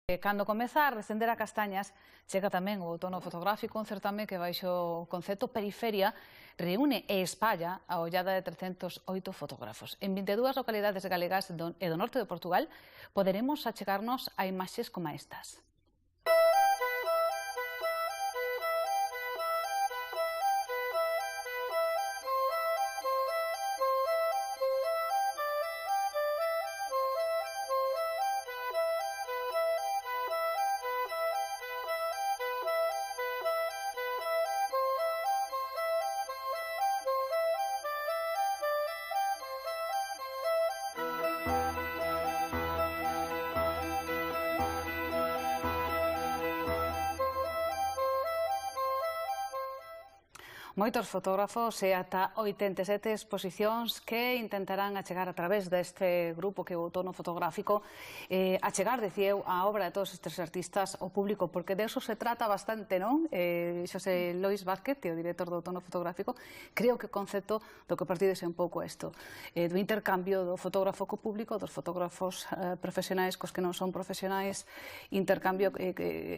Cando comeza a recender a castañas, chega tamén o outono fotográfico, un certame que baixo o concepto Periferia reúne e espalla a ollada de 308 fotógrafos. En 22 localidades galegas e do norte de Portugal poderemos achegarnos a imaxes como estas. Moitos fotógrafos e ata 87 exposicións que intentarán achegar a través deste grupo que é o Outono Fotográfico achegar, decía eu, a obra de todos estes artistas ao público, porque de eso se trata bastante, non? Xosé Lois Vázquez, que é o director do Outono Fotográfico, creo que o concepto do que partides é un pouco isto, do intercambio do fotógrafo co público, dos fotógrafos profesionais cos que non son profesionais, intercambio,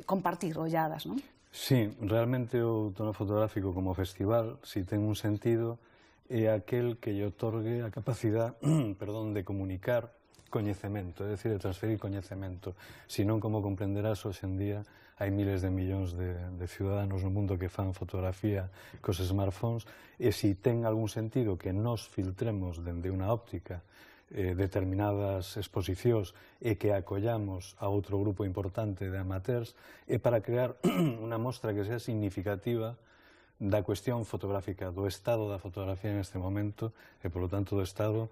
compartir olladas, non? Sí, realmente o Outono Fotográfico como festival, si ten un sentido, é aquel que lle otorgue a capacidade de comunicar coñecemento, é dicir, de transferir coñecemento. Si non, como comprenderás, hoxe en día hai miles de millóns de ciudadanos no mundo que fan fotografía cos smartphones, e si ten algún sentido que nos filtremos dende unha óptica determinadas exposicións e que acollamos a outro grupo importante de amateurs é para crear unha mostra que sea significativa da cuestión fotográfica, do estado da fotografía en este momento e, polo tanto, do estado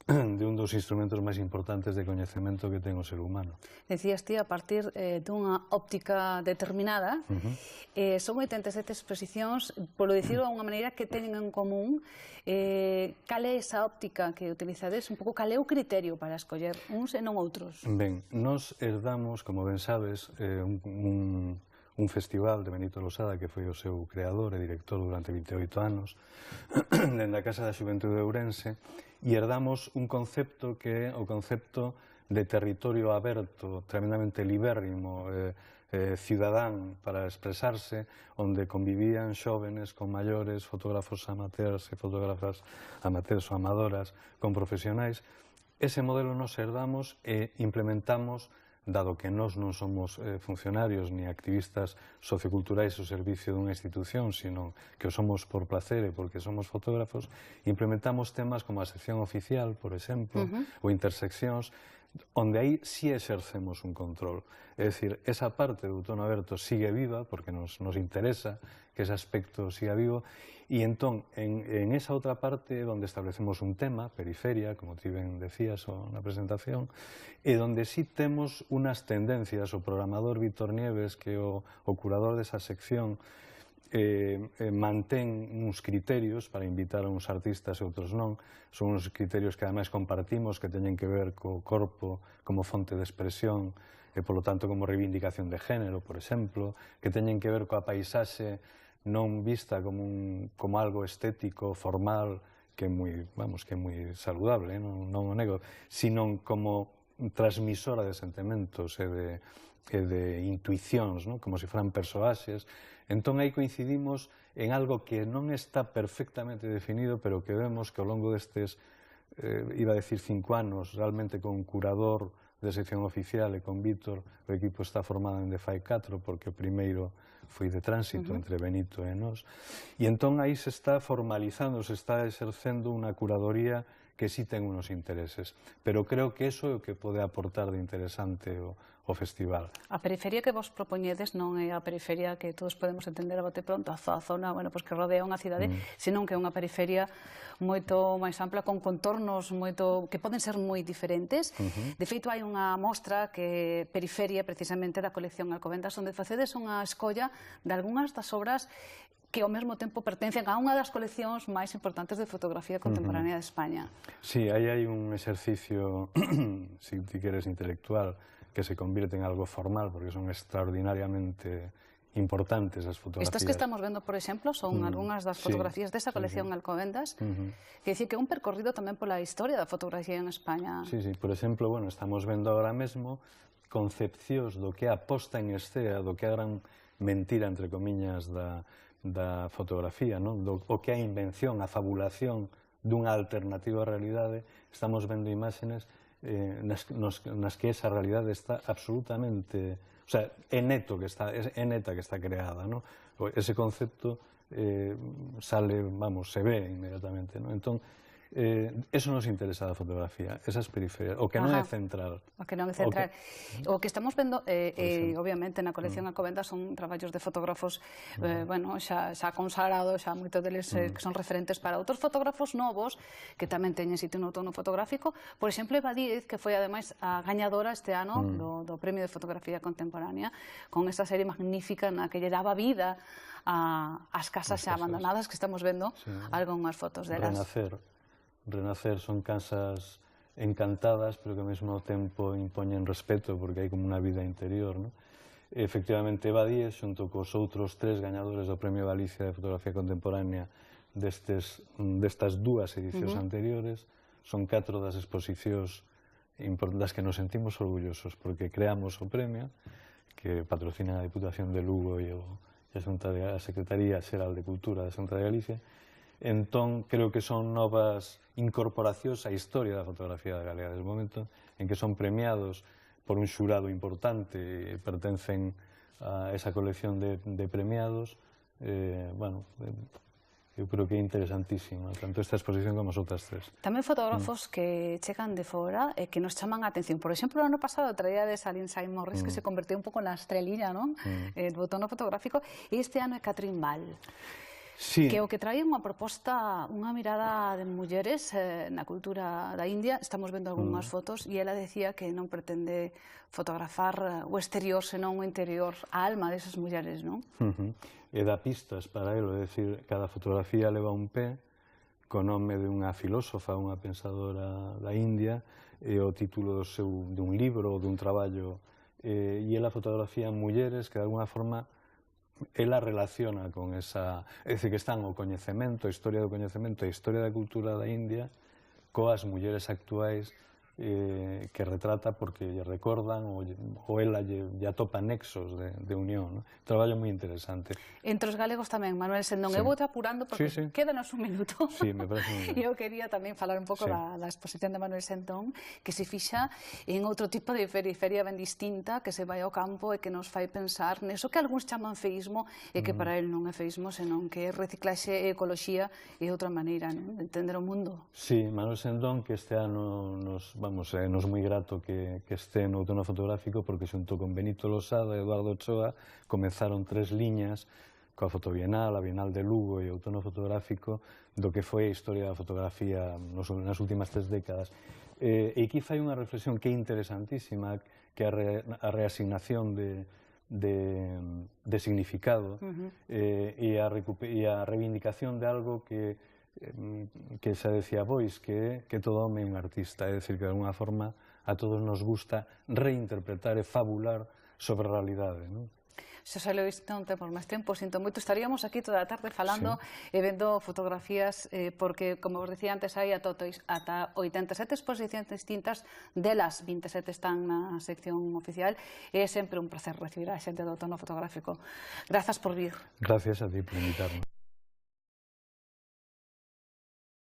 de un dos instrumentos máis importantes de coñecemento que ten o ser humano. Decías ti, a partir dunha óptica determinada, son 87 exposicións, polo dicirlo de unha maneira, que teñen en común. Cal é esa óptica que utilizades? Un pouco cal é o criterio para escoller uns e non outros? Ben, nos herdamos, como ben sabes, un festival de Benito Losada, que foi o seu creador e director durante 28 anos, dende a Casa da Xuventude de Ourense, e herdamos un concepto que é o concepto de territorio aberto, tremendamente libérrimo, cidadán para expresarse, onde convivían xóvenes con maiores, fotógrafos amateurs e fotógrafas amateurs ou amadoras con profesionais. Ese modelo nos herdamos e implementamos, dado que nós non somos funcionarios ni activistas socioculturais ao servicio dunha institución, sino que o somos por placer e porque somos fotógrafos, implementamos temas como a sección oficial, por exemplo, ou interseccións, onde aí sí exercemos un control. É dicir, esa parte do Outono Aberto sigue viva, porque nos interesa que ese aspecto siga vivo, e entón, en esa outra parte, onde establecemos un tema, periferia, como ti ben decías na presentación, e onde sí temos unas tendencias. O programador Víctor Nieves, que é o curador desa sección, mantén uns criterios para invitar a uns artistas e outros non. Son uns criterios que ademais compartimos, que teñen que ver co corpo como fonte de expresión e, polo tanto, como reivindicación de género, por exemplo, que teñen que ver coa paisaxe non vista como algo estético, formal, que é moi saludable, non o nego, sino como transmisora de sentimentos e de intuicións, como se foran persoaxes. Entón, aí coincidimos en algo que non está perfectamente definido, pero que vemos que ao longo destes, iba a decir 5 anos, realmente con un curador de sección oficial e con Víctor, o equipo está formado en de fai 4, porque o primeiro foi de tránsito entre Benito e nós, e entón aí se está formalizando, se está exercendo unha curadoría que sí ten unos intereses, pero creo que eso é o que pode aportar de interesante o festival. A periferia que vos propoñedes non é a periferia que todos podemos entender a bote pronto, a zona que rodea unha cidade, senón que é unha periferia moito máis ampla, con contornos que poden ser moi diferentes. De feito, hai unha mostra que periferia, precisamente, da colección Alcobendas, onde facedes unha escolla de algunhas das obras que ao mesmo tempo pertencen a unha das coleccións máis importantes de fotografía contemporánea de España. Sí, aí hai un exercicio, si ti queres, intelectual, que se convirte en algo formal, porque son extraordinariamente importantes as fotografías. Estas que estamos vendo, por exemplo, son algunhas das fotografías desa colección Alcobendas, que dicir que é un percorrido tamén pola historia da fotografía en España. Sí, por exemplo, estamos vendo agora mesmo concepcións do que é a posta en escena, do que é a gran mentira, entre comiñas, da fotografía, o que é a invención, a fabulación dunha alternativa á realidade, estamos vendo imágenes nas que esa realidade está absolutamente, o sea, é neta que está creada, ese concepto sale, vamos, se ve inmediatamente, entón, eso nos interesa da fotografía, esas periferias, o que non é central. O que non é central. O que estamos vendo, obviamente, na colección Alcobendas son traballos de fotógrafos, xa consagrados, xa moitos deles que son referentes para outros fotógrafos novos, que tamén teñen sitio no outono fotográfico. Por exemplo, Eva Díez, que foi, ademais, a gañadora este ano do Premio de Fotografía Contemporánea, con esta serie magnífica na que lle daba vida ás casas xa abandonadas, que estamos vendo algunhas fotos delas. Renacer son casas encantadas, pero que ao mesmo tempo impoñen respeto, porque hai como unha vida interior. Efectivamente, Eva Díez, xunto cos outros 3 gañadores do Premio Galicia de Fotografía Contemporánea destas 2 edicións anteriores, son 4 das exposicións das que nos sentimos orgullosos, porque creamos o premio, que patrocina a Diputación de Lugo e a Secretaría Xeral de Cultura da Xunta de Galicia. Entón, creo que son novas incorporacións á historia da fotografía galega, desde o momento en que son premiados por un xurado importante e pertencen a esa colección de premiados. Eu creo que é interesantísima, tanto esta exposición como as outras 3. Tamén fotógrafos que chegan de fora e que nos chaman a atención. Por exemplo, o ano pasado traíades a Lindsay Morris, que se converteu un pouco na estrelilla do outono fotográfico, e este ano é Catherine Ball. Que o que trae unha proposta, unha mirada de mulleres na cultura da India. Estamos vendo algunhas fotos e ela decía que non pretende fotografar o exterior, senón o interior, a alma desas mulleres, non? E dá pistas para elo, é dicir, cada fotografía leva un pé co nome de unha filósofa, unha pensadora da India, e o título dun libro ou dun traballo, e ela fotografía mulleres que de alguna forma ela relaciona con esa, é dicir, que están o coñecemento, a historia do coñecemento e a historia da cultura da India coas mulleres actuais que retrata porque lle recordan ou ela lle atopa nexos de unión. Traballo moi interesante. Entre os galegos tamén, Manuel Sendón. Eu vou te apurando porque quédanos un minuto. Sí, me parece moi ben. Eu quería tamén falar un pouco da exposición de Manuel Sendón, que se fixa en outro tipo de periferia ben distinta, que se vai ao campo e que nos fai pensar neso que algúns chaman feísmo e que para él non é feísmo, senón que é reciclaxe e ecoloxía e outra maneira de entender o mundo. Sí, Manuel Sendón, que este ano nos moi grato que este no outono fotográfico, porque xunto con Benito Losada e Eduardo Ochoa comezaron 3 liñas coa Fotobienal, a Bienal de Lugo e o outono fotográfico do que foi a historia da fotografía nas últimas 3 décadas. E aquí fai unha reflexión que é interesantísima, que é a reasignación de significado e a reivindicación de algo que xa decía Bois, que todo home é un artista, é dicir, que de alguna forma a todos nos gusta reinterpretar e fabular sobre a realidade. Xosé Luís, non temos máis tempo, sinto moito. Estaríamos aquí toda a tarde falando e vendo fotografías, porque, como vos decía antes, hai ata 87 exposicións distintas, delas 27 están na sección oficial, e é sempre un placer recibir a xente do outono fotográfico. Grazas por vir. Gracias a ti por invitarme.